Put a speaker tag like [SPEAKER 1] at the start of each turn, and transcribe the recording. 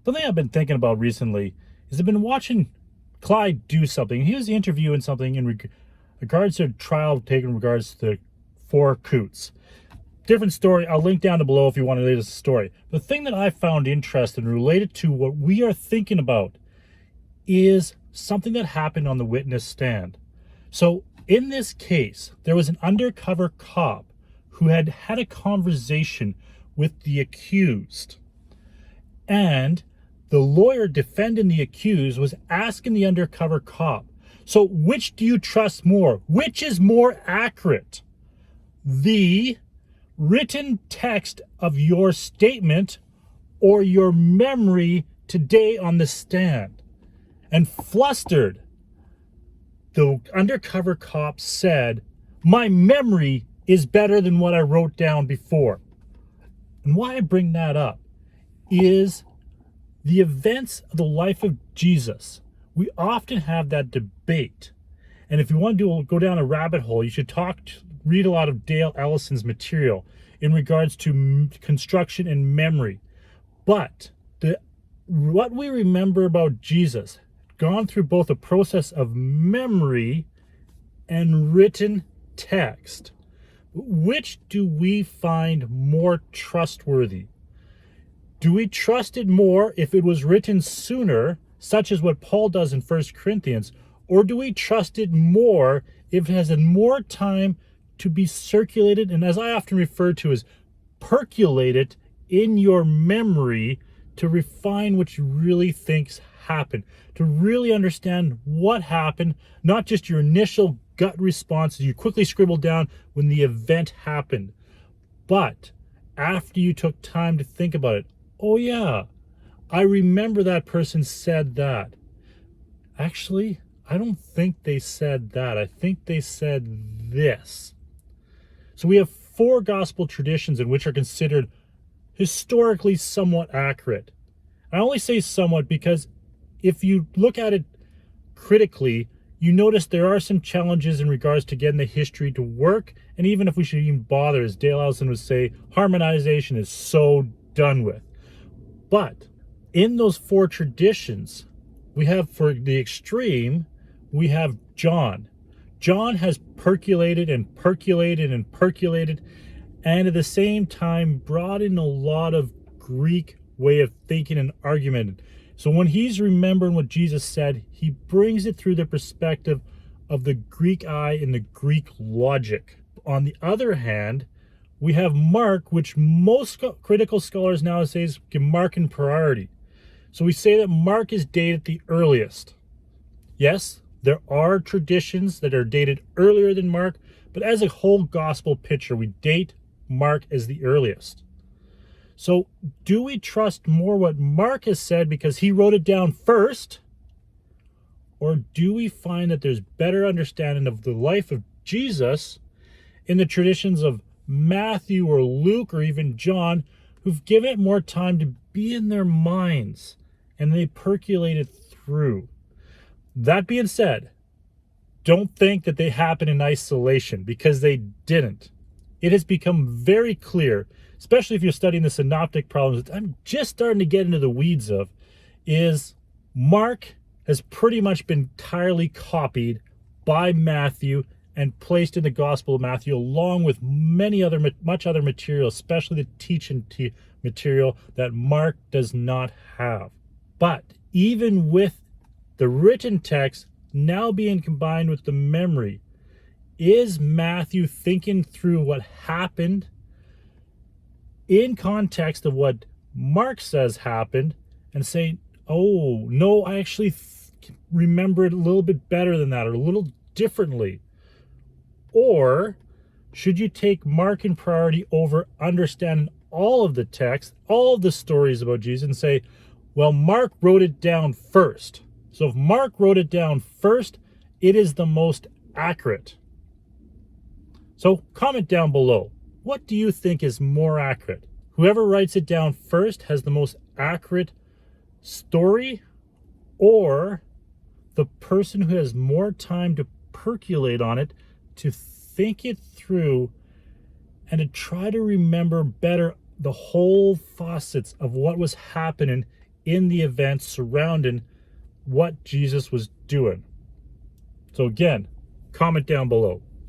[SPEAKER 1] Something I've been thinking about recently is I've been watching Clyde do something. He was interviewing something in regards to a trial taken in regards to the four coots. Different story. I'll link down below if you want to read the story. The thing that I found interesting related to what we are thinking about is something that happened on the witness stand. So in this case, there was an undercover cop who had had a conversation with the accused. And the lawyer defending the accused was asking the undercover cop, so which do you trust more? Which is more accurate? The written text of your statement or your memory today on the stand? And flustered, the undercover cop said, my memory is better than what I wrote down before. And why I bring that up is the events of the life of Jesus. We often have that debate. And if you want to go down a rabbit hole, you should read a lot of Dale Ellison's material in regards to construction and memory. But what we remember about Jesus, gone through both a process of memory and written text. Which do we find more trustworthy? Do we trust it more if it was written sooner, such as what Paul does in 1 Corinthians, or do we trust it more if it has had more time to be circulated, and as I often refer to as percolated in your memory to refine what you really think's happened, to really understand what happened, not just your initial gut responses you quickly scribbled down when the event happened, but after you took time to think about it. Oh yeah, I remember that person said that. Actually, I don't think they said that. I think they said this. So we have four gospel traditions in which are considered historically somewhat accurate. I only say somewhat because if you look at it critically, you notice there are some challenges in regards to getting the history to work. And even if we should even bother, as Dale Ellison would say, harmonization is so done with. But in those four traditions, we have, for the extreme, we have John. John has percolated and percolated and percolated, and at the same time brought in a lot of Greek way of thinking and argument. So when he's remembering what Jesus said, he brings it through the perspective of the Greek eye and the Greek logic. On the other hand, we have Mark, which most critical scholars nowadays give Mark in priority. So we say that Mark is dated the earliest. Yes, there are traditions that are dated earlier than Mark, but as a whole gospel picture, we date Mark as the earliest. So do we trust more what Mark has said because he wrote it down first? Or do we find that there's better understanding of the life of Jesus in the traditions of Matthew or Luke or even John, who've given it more time to be in their minds and they percolate it through? That being said, don't think that they happen in isolation, because they didn't. It has become very clear, especially if you're studying the synoptic problems that I'm just starting to get into the weeds of, is Mark has pretty much been entirely copied by Matthew and placed in the Gospel of Matthew, along with much other material, especially the teaching material that Mark does not have. But even with the written text now being combined with the memory, is Matthew thinking through what happened in context of what Mark says happened and saying, oh, no, I actually remember it a little bit better than that, or a little differently? Or should you take Mark in priority over understanding all of the text, all of the stories about Jesus, and say, well, Mark wrote it down first. So if Mark wrote it down first, it is the most accurate. So comment down below. What do you think is more accurate? Whoever writes it down first has the most accurate story, or the person who has more time to percolate on it, to think it through, and to try to remember better the whole facets of what was happening in the events surrounding what Jesus was doing. So again, comment down below.